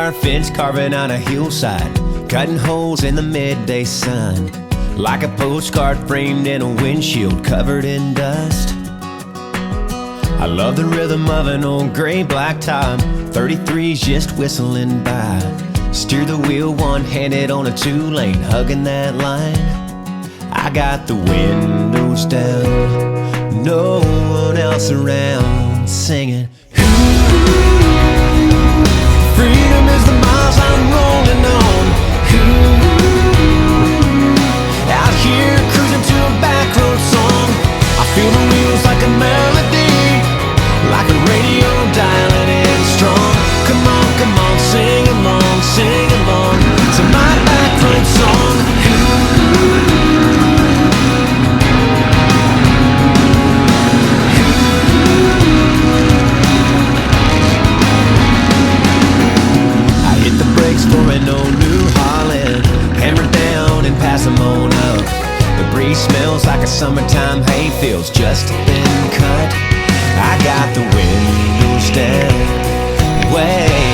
wire fence carving on a hillside, cutting holes in the midday sun, like a postcard framed in a windshield covered in dust. I love the rhythm of an old gray blacktop, 33's just whistling by. Steer the wheel one-handed on a two-lane, hugging that line. I got the windows down, no one else around, singing. Freedom is the miles I'm rolling on. Out here cruising to a back road song. I feel the wheels like a melody, like a radio dialing in strong. Come on, sing along to my back road song. I hit the brakes for an old New Holland, hammer down and pass them on up. The breeze smells like a summertime hayfield's just been cut. I got the windows down, way